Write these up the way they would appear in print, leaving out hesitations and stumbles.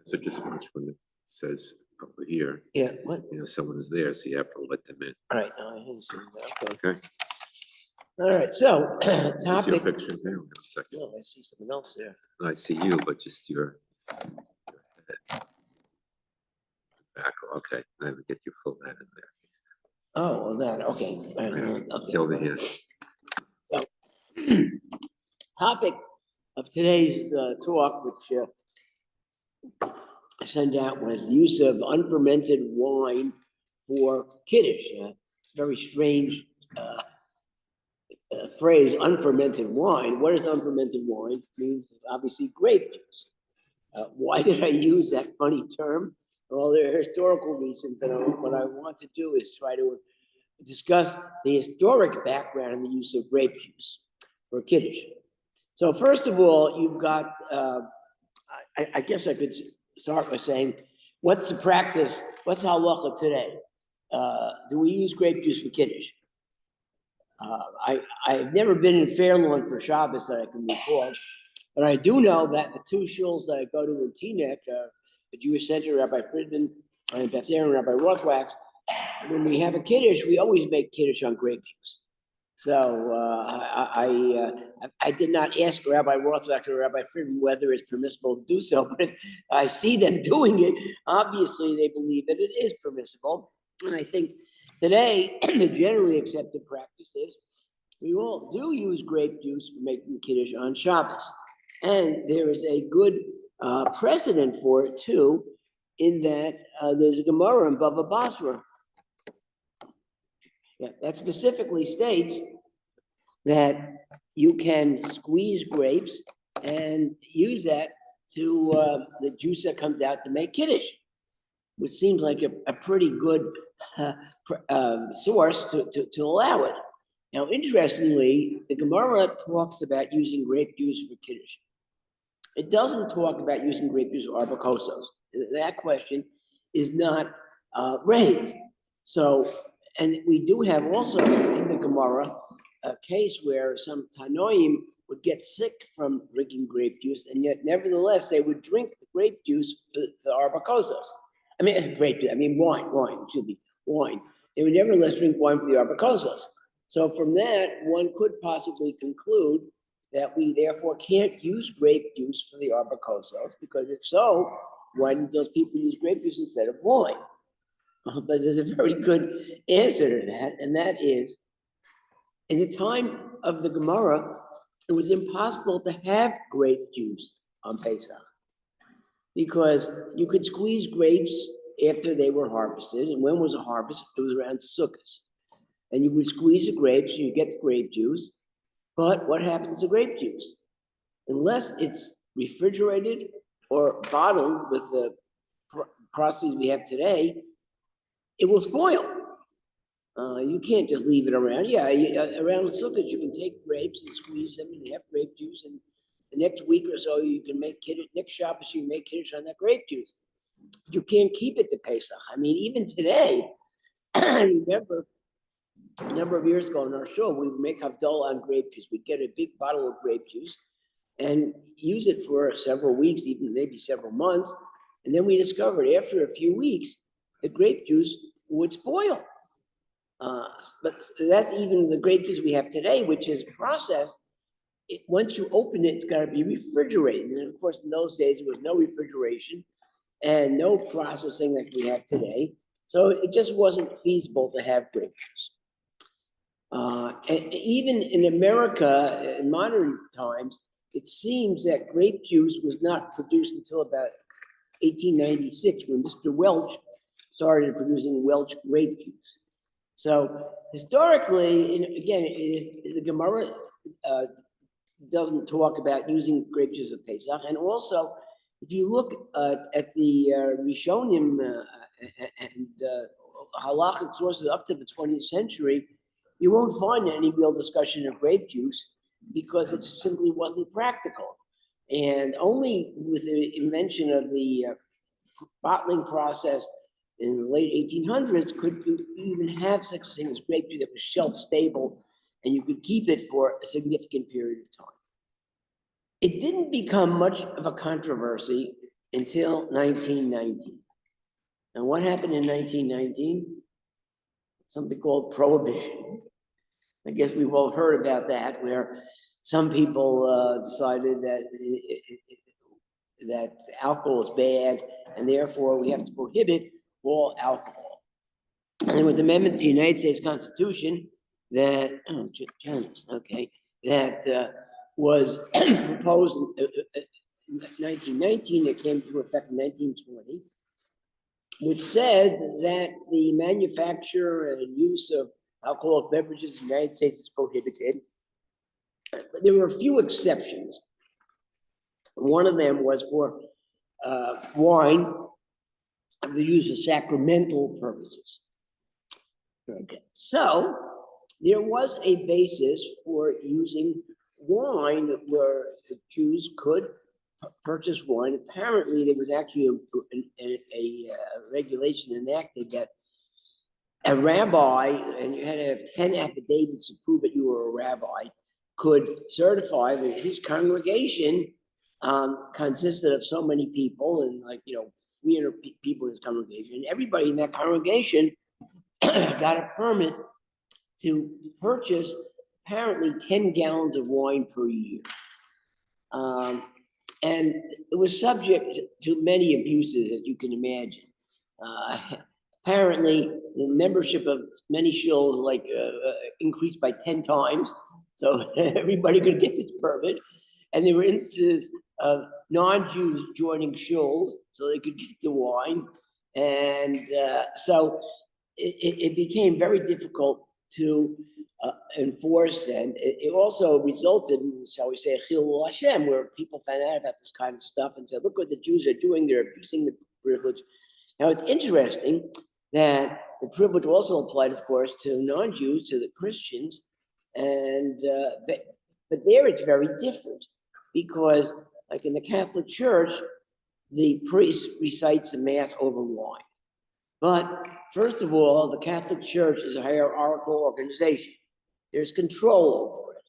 So just watch when it says over here, Yeah, what? someone is there, so you have to let them in. All right, no, I didn't see that. Okay. Okay. All right, so Is your topic. picture there? Wait a second. No, I see something else there. I see you, but just your head. Back. Okay, I will get your full head in there. Oh, well, that, okay. All right, Yeah, okay. it's over here. So, topic of today's talk, which I sent out, was the use of unfermented wine for Kiddush. Very strange phrase, unfermented wine. What is unfermented wine? It means obviously grape juice. Why did I use that funny term? Well, there are historical reasons, and what I want to do is try to discuss the historic background of the use of grape juice for Kiddush. So first of all, you've got, I guess I could start by saying, what's the practice, what's the halacha today? Do we use grape juice for Kiddush? I've never been in Fairlawn for Shabbos that I can recall, but I do know that the two shuls that I go to in Teaneck, the Jewish Center, Rabbi Friedman, and Beth Aaron, Rabbi Rothwax, when we have a Kiddush, we always make Kiddush on grape juice. So I did not ask Rabbi Rothwax or Rabbi Friedman whether it's permissible to do so, but I see them doing it. Obviously, they believe that it is permissible. And I think today, the generally accepted practice is we all do use grape juice for making Kiddush on Shabbos. And there is a good precedent for it too, in that there's a Gemara in Bava Basra that specifically states that you can squeeze grapes and use that to the juice that comes out to make Kiddush, which seems like a pretty good source to allow it. Now, interestingly, the Gemara talks about using grape juice for Kiddush. It doesn't talk about using grape juice or arbacosos. That question is not raised. So, and we do have also in the Gemara a case where some Tanoim would get sick from drinking grape juice, and yet nevertheless they would drink the grape juice for arbacosos. I mean, grape juice, I mean wine, excuse me, wine. They would nevertheless drink wine for the arbacosos. So from that, one could possibly conclude that we therefore can't use grape juice for the arbacosos, because if so, why didn't those people use grape juice instead of wine? But there's a very good answer to that, and that is, in the time of the Gemara, it was impossible to have grape juice on Pesach, because you could squeeze grapes after they were harvested, and when was a harvest? It was around Sukkot. And you would squeeze the grapes, and you get the grape juice, but what happens to grape juice? Unless it's refrigerated or bottled with the processes we have today, it will spoil. You can't just leave it around. Yeah, around Sukkot, you can take grapes and squeeze them and have grape juice, and the next week or so, you can make Kiddush. Next Shabbos, you can make Kiddush on that grape juice. But you can't keep it to Pesach. I mean, even today, I remember a number of years ago in our show, we would make Havdalah on grape juice. We'd get a big bottle of grape juice and use it for several weeks, even maybe several months. And then we discovered after a few weeks, the grape juice would spoil. But that's even the grape juice we have today, which is processed. Once you open it, it's got to be refrigerated. And of course, in those days, there was no refrigeration and no processing like we have today. So it just wasn't feasible to have grape juice. And even in America, in modern times, it seems that grape juice was not produced until about 1896, when Mr. Welch started producing Welch grape juice. So historically, again, the Gemara doesn't talk about using grape juice of Pesach. And also, if you look at the Rishonim and halachic sources up to the 20th century, you won't find any real discussion of grape juice, because it just simply wasn't practical. And only with the invention of the bottling process in the late 1800s could you even have such a thing as grape juice that was shelf stable and you could keep it for a significant period of time. It didn't become much of a controversy until 1919. And what happened in 1919? Something called prohibition. I guess we've all heard about that, where some people decided that alcohol is bad, and therefore we have to prohibit all alcohol. And there was an amendment to the United States Constitution that, that was proposed in 1919, that came into effect in 1920, which said that the manufacture and use of alcoholic beverages in the United States is prohibited. But there were a few exceptions. One of them was for wine to use for sacramental purposes. Okay. So there was a basis for using wine where the Jews could purchase wine. Apparently, there was actually a regulation enacted that a rabbi, and you had to have 10 affidavits to prove that you were a rabbi, could certify that his congregation consisted of so many people, and 300 people in his congregation. Everybody in that congregation got a permit to purchase apparently 10 gallons of wine per year. And it was subject to many abuses, as you can imagine. Apparently, the membership of many shuls increased by 10 times, so everybody could get this permit. And there were instances of non-Jews joining shuls so they could get the wine. And so it became very difficult to enforce, and it also resulted in, shall we say, Chilul Hashem, where people found out about this kind of stuff and said, look what the Jews are doing, they're abusing the privilege. Now, it's interesting that the privilege also applied, of course, to non-Jews, to the Christians, and but there it's very different, because like in the Catholic Church, the priest recites the Mass over wine. But first of all, the Catholic Church is a hierarchical organization. There's control over it.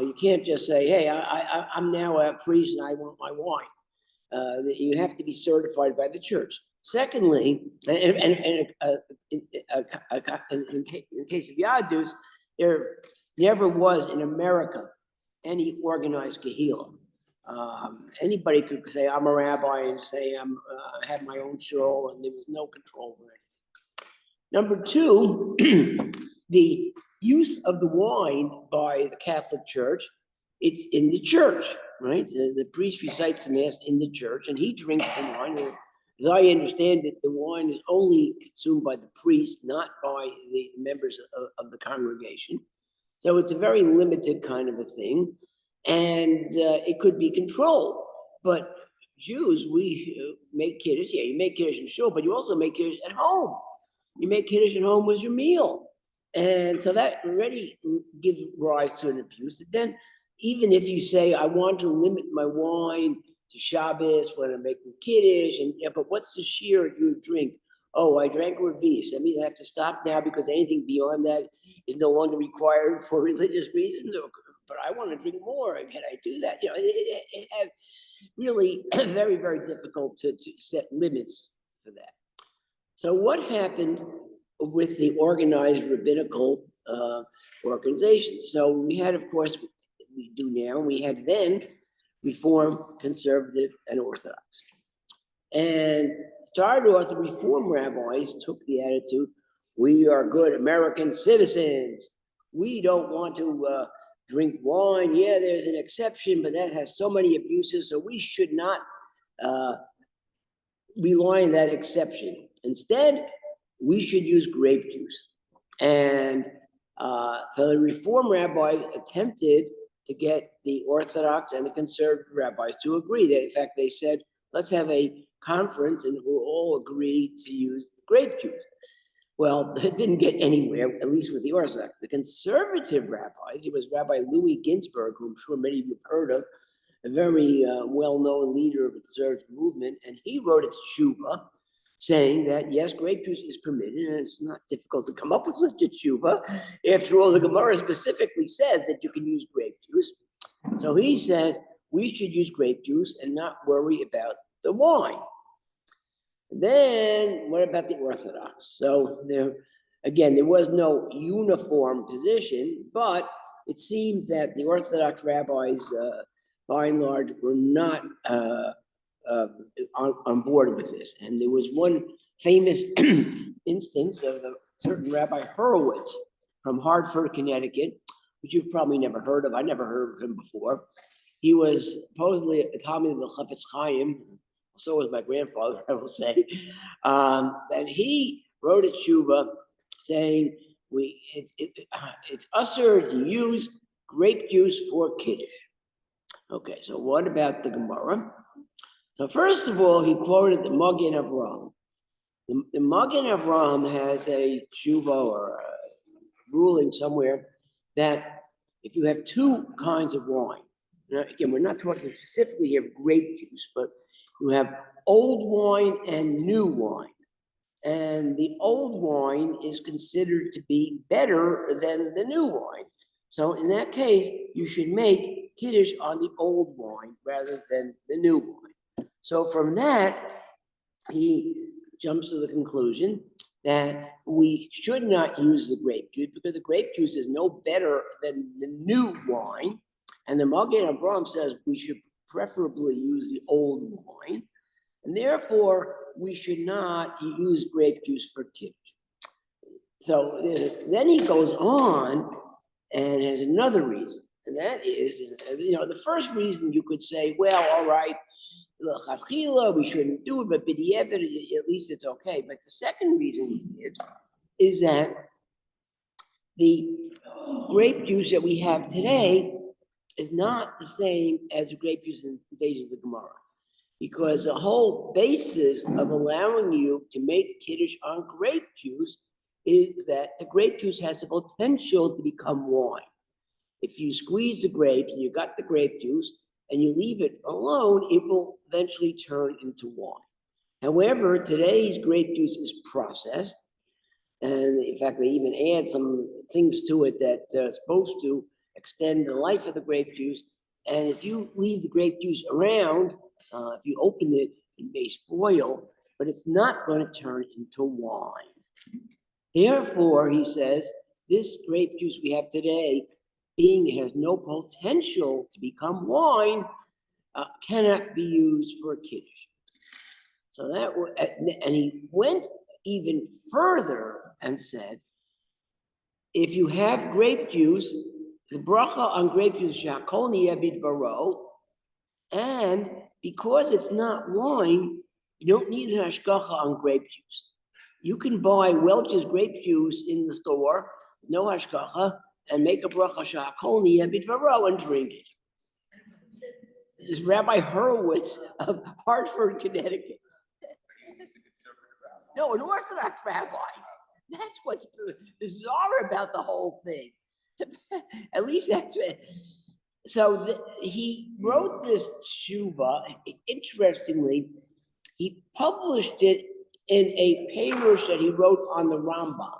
You can't just say, hey, I'm now a priest and I want my wine. You have to be certified by the church. Secondly, in case of Yadus, there never was in America any organized kahila. Anybody could say, I'm a rabbi, and say I have my own shul, and there was no control over it. Number two, the use of the wine by the Catholic Church, it's in the church, right? The priest recites the Mass in the church, and he drinks the wine. As I understand it, the wine is only consumed by the priest, not by the members of the congregation. So it's a very limited kind of a thing. And it could be controlled. But Jews, we make kiddush. Yeah, you make kiddush in shul, but you also make kiddush at home. You make kiddush at home with your meal. And so that already gives rise to an abuse. And then even if you say, I want to limit my wine to Shabbos when I'm making kiddush, and yeah, but what's the shiur you drink? Oh, I drank Revish. That means I have to stop now because anything beyond that is no longer required for religious reasons, but I want to drink more, and can I do that? It had really very, very difficult to set limits for that. So what happened with the organized rabbinical organizations? So we had, of course, we do now, we had then Reform, Conservative, and Orthodox. And started off, the Reform rabbis took the attitude, we are good American citizens. We don't want to drink wine. Yeah, there's an exception, but that has so many abuses, so we should not rely on that exception. Instead, we should use grape juice. And so the Reform rabbis attempted to get the Orthodox and the Conservative rabbis to agree. That, in fact, they said, let's have a conference and we'll all agree to use grape juice. Well, it didn't get anywhere, at least with the Orthodox. The Conservative rabbis, it was Rabbi Louis Ginsburg, who I'm sure many of you have heard of, a very well-known leader of the conservative movement, and he wrote a tshuva saying that, yes, grape juice is permitted, and it's not difficult to come up with such a tshuva. After all, the Gemara specifically says that you can use grape juice. So he said, we should use grape juice and not worry about the wine. Then what about the Orthodox? So there was no uniform position, but it seems that the Orthodox rabbis, by and large, were not on board with this. And there was one famous instance of a certain Rabbi Horowitz from Hartford, Connecticut, which you've probably never heard of. I never heard of him before. He was supposedly a Talmid of the Chafetz Chaim. So was my grandfather, I will say. And he wrote a tshuva saying it's usher to use grape juice for kiddush. Okay, so what about the Gemara? So first of all, he quoted the Magen Avraham. The Magen Avraham has a tshuva or a ruling somewhere that if you have two kinds of wine, now, again, we're not talking specifically here of grape juice, but you have old wine and new wine. And the old wine is considered to be better than the new wine. So in that case, you should make kiddush on the old wine rather than the new wine. So from that, he jumps to the conclusion that we should not use the grape juice because the grape juice is no better than the new wine. And the Magen Avraham says we should preferably use the old wine. And therefore, we should not use grape juice for kiddush. So then he goes on and has another reason. And that is, the first reason you could say, well, all right, we shouldn't do it, but at least it's okay. But the second reason he gives is that the grape juice that we have today is not the same as the grape juice in the days of the Gemara. Because the whole basis of allowing you to make kiddush on grape juice is that the grape juice has the potential to become wine. If you squeeze the grapes and you got the grape juice and you leave it alone, it will eventually turn into wine. However, today's grape juice is processed. And in fact, they even add some things to it that are supposed to extend the life of the grape juice. And if you leave the grape juice around, if you open it, it may spoil, but it's not going to turn into wine. Therefore, he says, this grape juice we have today, being it has no potential to become wine, cannot be used for kiddush. So and he went even further and said, if you have grape juice, the bracha on grape juice, shakol niyeh bidvaro, and because it's not wine, you don't need an hashgacha on grape juice. You can buy Welch's grape juice in the store, no hashgacha, and make a bracha shakol niyeh bidvaro and drink it. This Rabbi Horowitz of Hartford, Connecticut. No, an Orthodox rabbi. That's what's bizarre about the whole thing. At least that's it. So he wrote this tshuva. Interestingly, he published it in a parush that he wrote on the Rambam.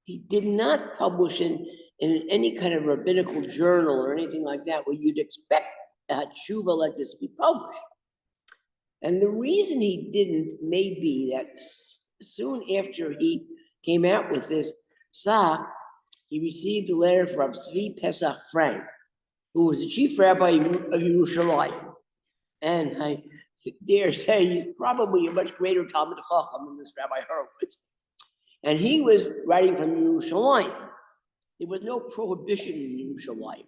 He did not publish it in any kind of rabbinical journal or anything like that, where you'd expect a tshuva like this to be published. And the reason he didn't may be that soon after he came out with this psak, he received a letter from Tzvi Pesach Frank, who was the chief rabbi of Yerushalayim. And I dare say he's probably a much greater Talmid Chacham than this Rabbi Horowitz. And he was writing from Yerushalayim. There was no prohibition in Yerushalayim.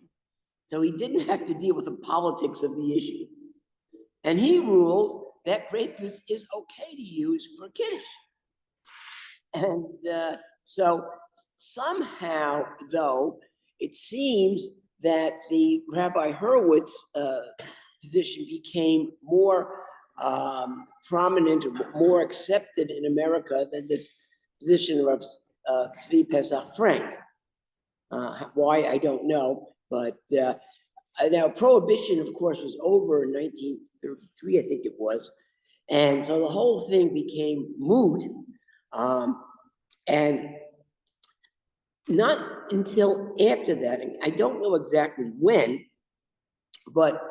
So he didn't have to deal with the politics of the issue. And he rules that grape juice is okay to use for kiddush. And so somehow, though, it seems that the Rabbi Horowitz position became more prominent, or more accepted in America than this position of Tzvi Pesach Frank. Why, I don't know, but now prohibition, of course, was over in 1933, I think it was. And so the whole thing became moot. And not until after that, and I don't know exactly when, but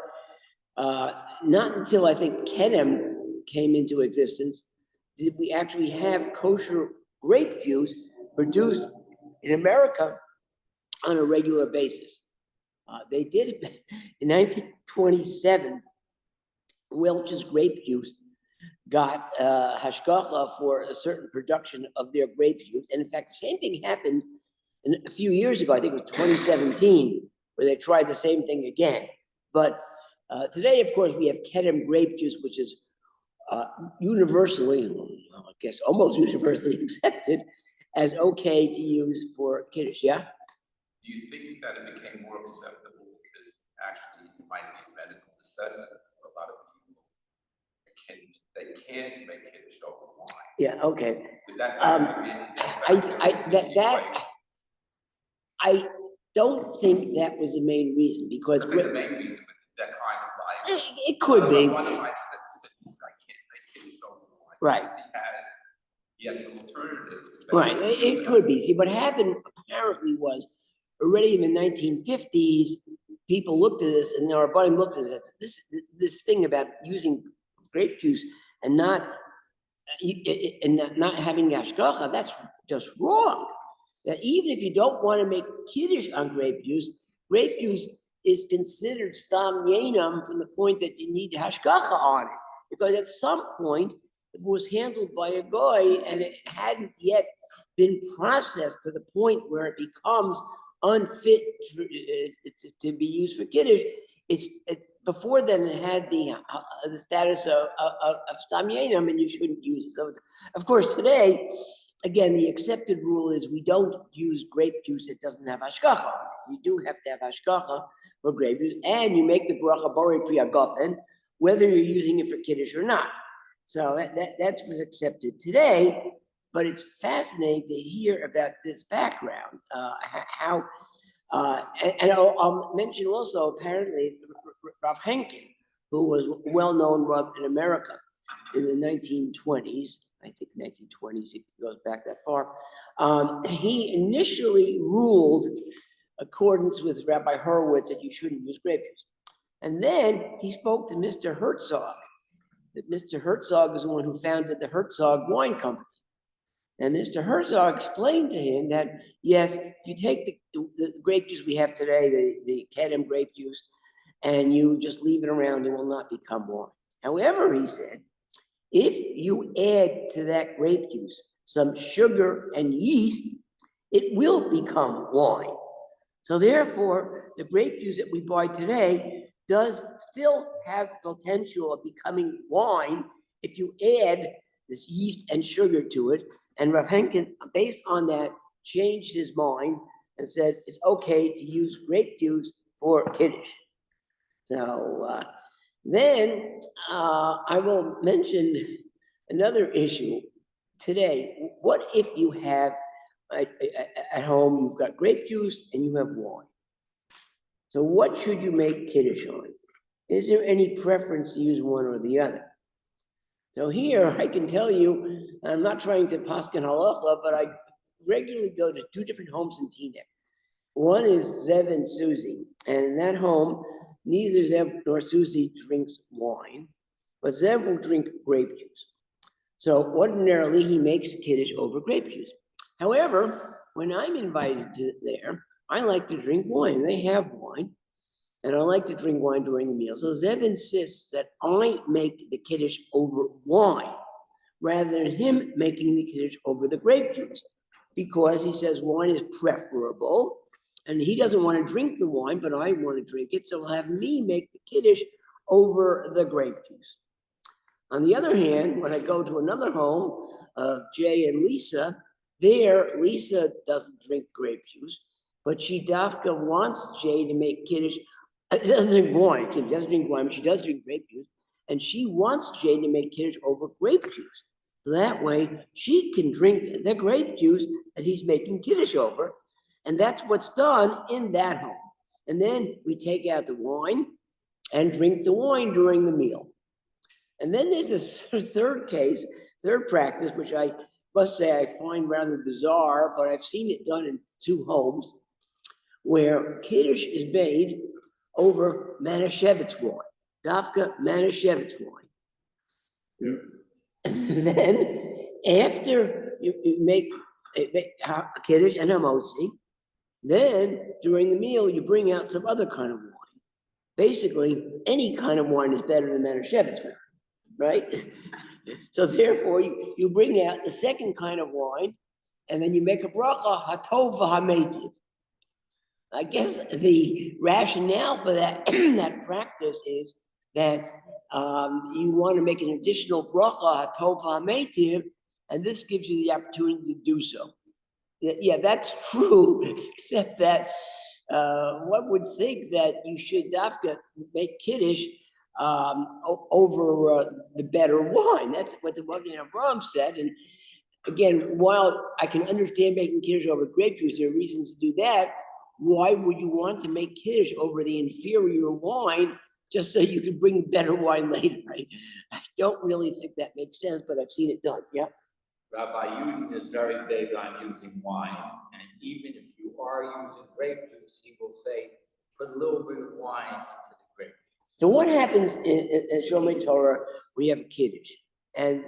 Not until I think Kedem came into existence did we actually have kosher grape juice produced in America on a regular basis. They did it in 1927. Welch's grape juice got hashgacha for a certain production of their grape juice. And in fact, the same thing happened a few years ago, I think it was 2017, where they tried the same thing again. But today, of course, we have Kedem grape juice, which is universally, I guess almost universally accepted as okay to use for Kiddush, yeah? Do you think that it became more acceptable because actually it might be a medical necessity for a lot of people? They can't make Kiddush over wine. Yeah, okay. Did that factor in? I don't think that was the main reason because That's like the main reason, but that kind of like it could be. One of my said this guy can't make Kiddush over wine. Right. He has an alternative. Right. It could be. See, what happened apparently was already in the 1950s, people looked at this, and our buddy looked at this thing about using grape juice and not having hashgacha. That's just wrong. That even if you don't want to make kiddush on grape juice is considered stam yenam from the point that you need hashgacha on it, because at some point it was handled by a guy and it hadn't yet been processed to the point where it becomes unfit to be used for kiddush. It's before then it had the status of stam yenam, and you shouldn't use it. So of course today, again, the accepted rule is we don't use grape juice that doesn't have hashgacha on it. You do have to have hashgacha for grape juice, and you make the bracha borei pri hagafen, whether you're using it for kiddush or not. So that's what's accepted today. But it's fascinating to hear about this background, how, and I'll mention also apparently Rav Henkin, who was a well-known Rav in America in the 1920s. I think 1920s, it goes back that far. He initially ruled accordance with Rabbi Horowitz that you shouldn't use grape juice. And then he spoke to Mr. Herzog, that Mr. Herzog is the one who founded the Herzog Wine Company. And Mr. Herzog explained to him that, yes, if you take the grape juice we have today, the Kedem grape juice, and you just leave it around, it will not become wine. However, he said, if you add to that grape juice some sugar and yeast, it will become wine. So therefore, the grape juice that we buy today does still have potential of becoming wine if you add this yeast and sugar to it. And Rav Henkin, based on that, changed his mind and said it's okay to use grape juice for kiddush. So then I will mention another issue today. What if you have at home, you've got grape juice and you have wine? So what should you make kiddush on? Is there any preference to use one or the other? So here I can tell you, I'm not trying to paskin halacha, but I regularly go to two different homes in Teaneck. One is Zev and Susie, and in that home, neither Zev nor Susie drinks wine, but Zev will drink grape juice. So ordinarily he makes kiddush over grape juice. However, when I'm invited to there, I like to drink wine. They have wine, and I like to drink wine during the meal. So Zev insists that I make the kiddush over wine, rather than him making the kiddush over the grape juice, because he says wine is preferable, and he doesn't want to drink the wine, but I want to drink it, so he'll have me make the kiddush over the grape juice. On the other hand, when I go to another home of Jay and Lisa, there Lisa doesn't drink grape juice, but she dafka wants Jay to make kiddush. She doesn't drink wine. She doesn't drink wine, but she does drink grape juice, and she wants Jay to make kiddush over grape juice. So that way, she can drink the grape juice that he's making kiddush over, and that's what's done in that home. And then we take out the wine and drink the wine during the meal. And then there's a third practice, which I must say I find rather bizarre, but I've seen it done in two homes, where kiddush is made over Manischewitz wine. Dafka Manischewitz wine. Then, after you make a kiddush and a motzi, then during the meal, you bring out some other kind of wine. Basically, any kind of wine is better than Manischewitz wine, right? So therefore, you bring out the second kind of wine, and then you make a bracha, hatov v'hametiv. I guess the rationale for that, that practice is that you want to make an additional bracha, hatov v'hametiv, and this gives you the opportunity to do so. Yeah, that's true, except that one would think that you should dafka make kiddush over the better wine. That's what the Magen Avraham said. And again, while I can understand making kiddush over grape juice, there are reasons to do that. Why would you want to make kiddush over the inferior wine just so you can bring better wine later? I don't really think that makes sense, but I've seen it done. Yeah. Rabbi Yudin is very big on using wine, and even if you are using grape juice, he will say, put a little bit of wine into the grape juice. So what happens in Shomei Torah? We have a kiddush, and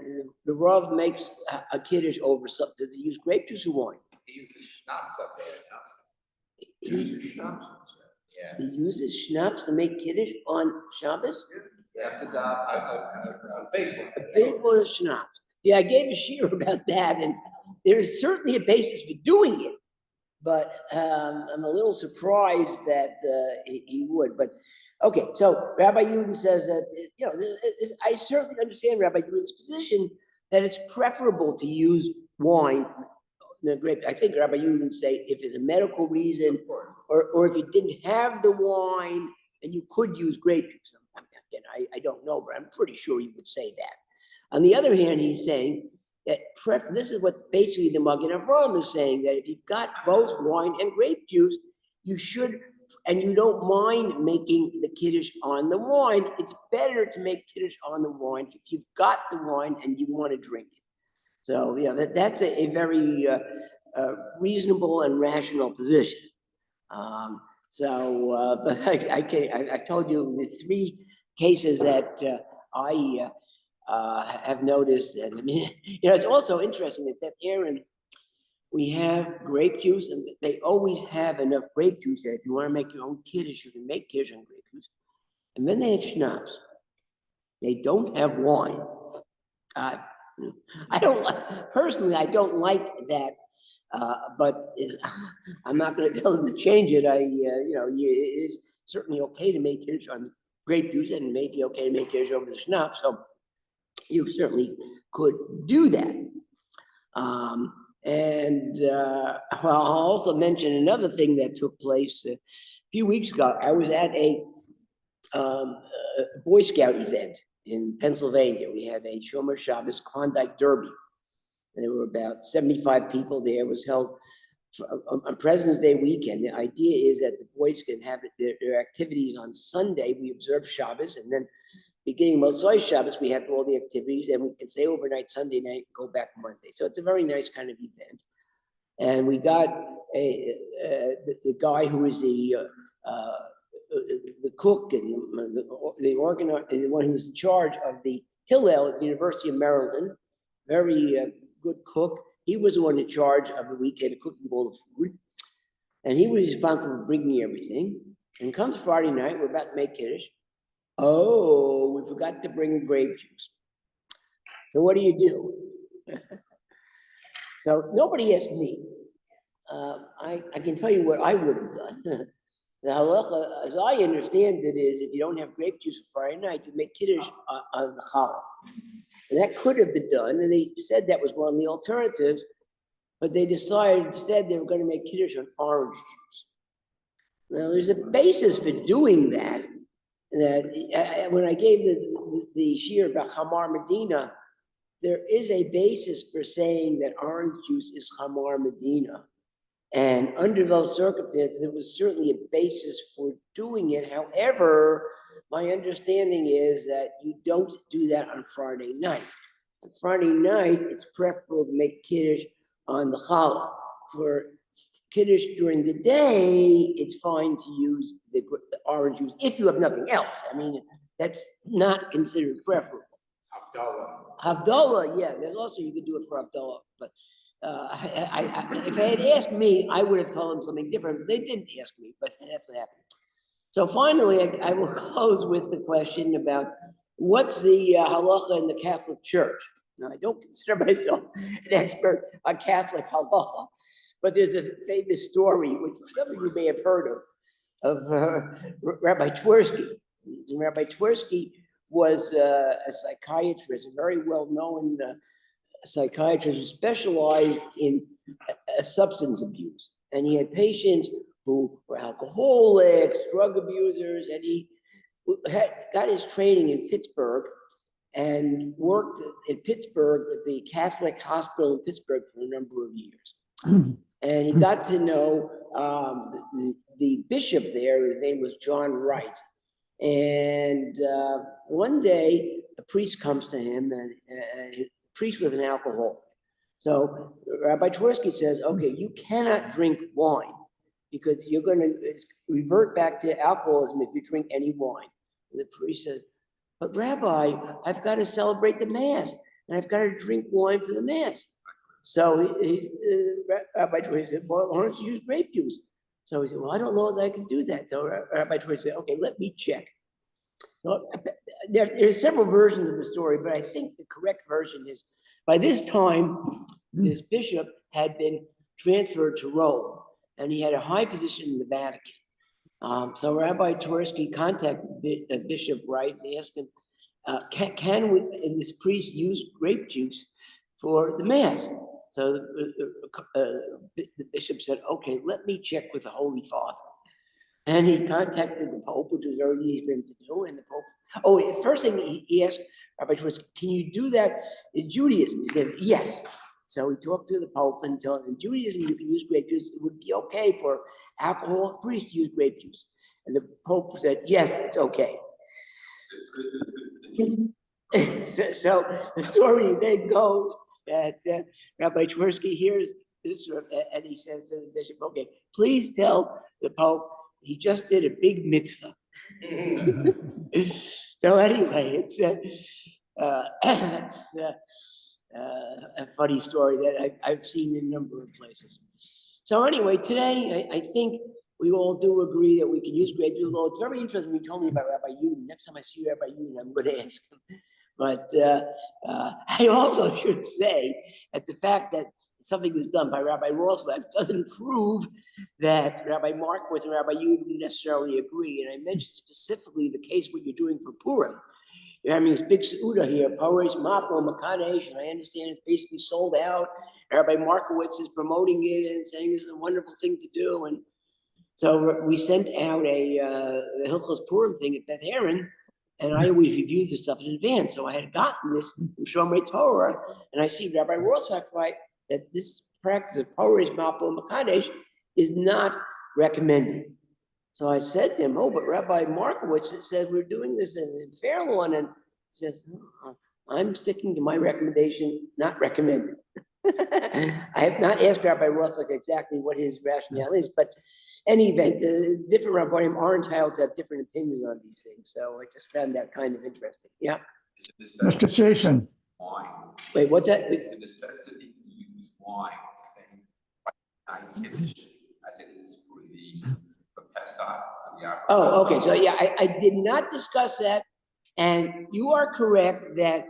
the Rav makes a kiddush over something. Does he use grape juice or wine? He uses schnapps up there, He uses schnapps. yeah. He uses schnapps to make kiddush on Shabbos? After that, a big one. A big one of schnapps. Yeah, I gave a shiur about that, and there's certainly a basis for doing it, but I'm a little surprised that he would. But okay, so Rabbi Yudin says that, you know, I certainly understand Rabbi Yudin's position that it's preferable to use wine. The grape. I think Rabbi Yudin say if it's a medical reason, or if you didn't have the wine and you could use grape juice. Again, I don't know, but I'm pretty sure he would say that. On the other hand, he's saying that this is what basically the Magen Avraham is saying, that if you've got both wine and grape juice, you should, and you don't mind making the kiddush on the wine, it's better to make kiddush on the wine if you've got the wine and you want to drink it. So, yeah, that's a very reasonable and rational position. But I told you the three cases that I have noticed, and I mean, you know, it's also interesting that Aaron, we have grape juice, and they always have enough grape juice that if you want to make your own kiddush, you can make kiddush on grape juice. And then they have schnapps. They don't have wine. I don't personally. I don't like that, but I'm not going to tell them to change it. You know, it is certainly okay to make kiddush on grape juice, and maybe okay to make kiddush over the schnapps. So you certainly could do that. Well, I'll also mention another thing that took place a few weeks ago. I was at a Boy Scout event in Pennsylvania. We had a Shomer Shabbos Klondike Derby. And there were about 75 people there. It was held on President's Day weekend. The idea is that the boys can have their activities on Sunday. We observe Shabbos, and then beginning Motzei Shabbos, we have all the activities, and we can stay overnight Sunday night and go back Monday. So it's a very nice kind of event. And we got the guy who is the cook and the organizer, the one who was in charge of the Hillel at the University of Maryland, very good cook. He was the one in charge of the weekend, cooking all the food. And he was responsible for bringing everything. And comes Friday night, we're about to make kiddush. Oh, we forgot to bring grape juice. So what do you do? So nobody asked me. I can tell you what I would have done. The halacha, as I understand it, is if you don't have grape juice for Friday night, you make kiddush on the challah. And that could have been done, and they said that was one of the alternatives, but they decided instead they were going to make kiddush on orange juice. Now, there's a basis for doing that. That when I gave the shiur about Chamar Medina, there is a basis for saying that orange juice is Chamar Medina. And under those circumstances, there was certainly a basis for doing it. However, my understanding is that you don't do that on Friday night. On Friday night, it's preferable to make kiddush on the challah. For kiddush during the day, it's fine to use the orange juice if you have nothing else. I mean, that's not considered preferable. Havdalah. Havdalah, yeah, there's also, you could do it for Havdalah, but if they had asked me, I would have told them something different, but they didn't ask me, but that's what happened. So finally, I will close with the question about what's the halacha in the Catholic Church? Now, I don't consider myself an expert on Catholic halacha, but there's a famous story, which some of you may have heard of Rabbi Twersky. Rabbi Twersky was a psychiatrist, a very well-known psychiatrist who specialized in substance abuse. And he had patients who were alcoholics, drug abusers, and he got his training in Pittsburgh and worked in Pittsburgh at the Catholic hospital in Pittsburgh for a number of years. And he got to know the bishop there, his name was John Wright. And one day, a priest comes to him, and a priest was an alcoholic. So Rabbi Twersky says, okay, you cannot drink wine because you're going to revert back to alcoholism if you drink any wine. And the priest said, but Rabbi, I've got to celebrate the Mass, and I've got to drink wine for the Mass. So Rabbi Twersky said, well, why don't you use grape juice? So he said, well, I don't know that I can do that. So Rabbi Twersky said, okay, let me check. So there's several versions of the story, but I think the correct version is, by this time, this bishop had been transferred to Rome, and he had a high position in the Vatican. So Rabbi Twersky contacted Bishop Wright and asked him, can this priest use grape juice for the Mass? So the bishop said, okay, let me check with the Holy Father. And he contacted the Pope, which was very easy for him to do. And the Pope, first thing he asked Rabbi Twersky, can you do that in Judaism? He says, yes. So he talked to the Pope and told him, in Judaism, you can use grape juice. It would be okay for alcoholic priests to use grape juice. And the Pope said, yes, it's okay. So the story then goes that Rabbi Twersky hears this, and he says to the bishop, okay, please tell the Pope he just did a big mitzvah. So anyway, it's a funny story that I've seen in a number of places. So anyway, today I think we all do agree that we can use grape juice. Although it's very interesting when you told me about Rabbi Yudin. Next time I see Rabbi Yudin, I'm going to ask him. But I also should say that the fact that something was done by Rabbi Rothblatt doesn't prove that Rabbi Markowitz and Rabbi Yudin necessarily agree. And I mentioned specifically the case what you're doing for Purim. You're having this big Seudah here, Paris, Mapo, Makadesh, and I understand it's basically sold out. Rabbi Markowitz is promoting it and saying it's a wonderful thing to do. And so we sent out a Hilchos Purim thing at Beth Aaron, and I always review this stuff in advance. So I had gotten this from Shomrei Torah, and I see Rabbi Rothblatt write that this practice of Paris, Mapo, Makadesh is not recommended. So I said to him, oh, but Rabbi Markowitz said we're doing this in Fairlawn, and he says, no, I'm sticking to my recommendation, not recommended. I have not asked Rabbi Rothblatt exactly what his rationale is, but any event, different rabbanim are entitled to have different opinions on these things. So I just found that kind of interesting. Yeah. Mr. Chazin. Wine. Wait, what's that? It's a necessity to use wine, same Kiddush as it is for Pesach. For the Oh, okay. So yeah, I did not discuss that, and you are correct that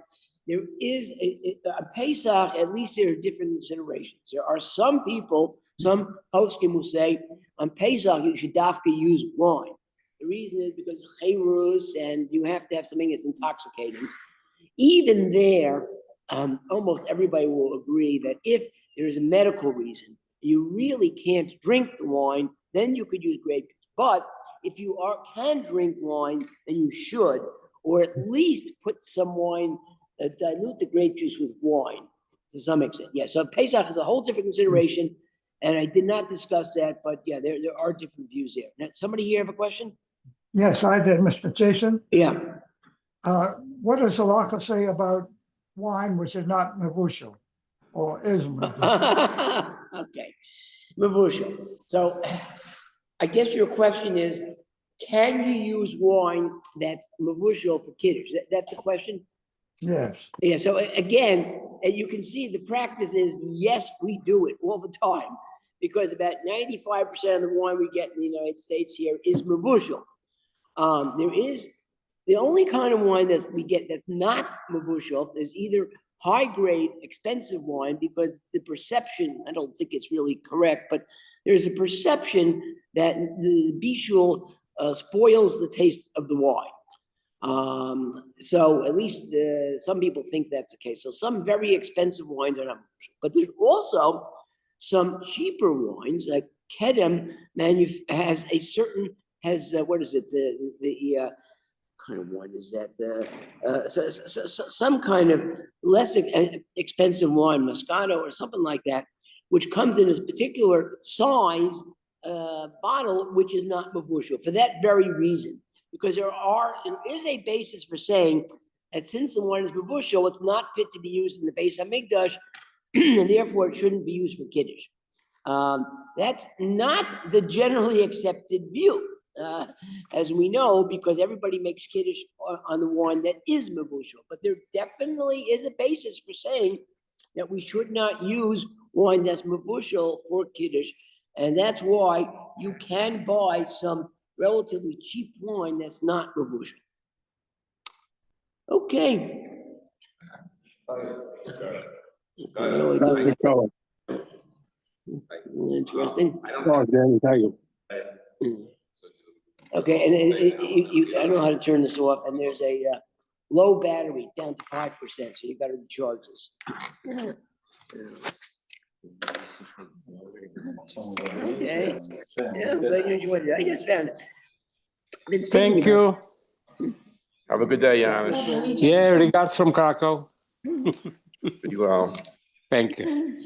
there is a Pesach, at least there are different considerations. There are some people, some poskim will say, on Pesach, you should dafka use wine. The reason is because chayrus, and you have to have something that's intoxicating. Even there, almost everybody will agree that if there is a medical reason, you really can't drink the wine, then you could use grape juice. But if you can drink wine, then you should, or at least put some wine, dilute the grape juice with wine to some extent. Yeah, so Pesach is a whole different consideration, and I did not discuss that, but yeah, there are different views there. Now, somebody here have a question? Yes, I did, Mr. Chazin. Yeah. What does halakha say about wine which is not mevushal or is mevushal? Okay, mevushal. So I guess your question is, can you use wine that's mavushal for kiddush? That's the question? Yes, Yeah, so again, you can see the practice is, yes, we do it all the time. Because about 95% of the wine we get in the United States here is mavushal. There is, the only kind of wine that we get that's not mavushal is either high-grade, expensive wine, because the perception, I don't think it's really correct, but there's a perception that the bishul spoils the taste of the wine. So at least some people think that's the case. So some very expensive wines are not mavushal, but there's also some cheaper wines, like Kedem has a certain, what is it, the kind of wine is that, some kind of less expensive wine, Moscato or something like that, which comes in this particular size bottle, which is not mavushal, for that very reason. Because there is a basis for saying that since the wine is mavushal, it's not fit to be used in the Beis Hamikdash, and therefore it shouldn't be used for kiddush. That's not the generally accepted view, as we know, because everybody makes kiddush on the wine that is mavushal. But there definitely is a basis for saying that we should not use wine that's mavushal for kiddush, and that's why you can buy some relatively cheap wine that's not mavushal. Okay. Dr. Cohen. Interesting. I don't Oh, have. Danny, thank you. Okay, and I don't know how to turn this off, and there's a low battery down to 5%, so you gotta recharge this. Okay, yeah, I'm glad you enjoyed it. I just found it. Been thinking Thank about you. Have a good day, Janis. Yeah, regards from Krakow. You well. Thank you.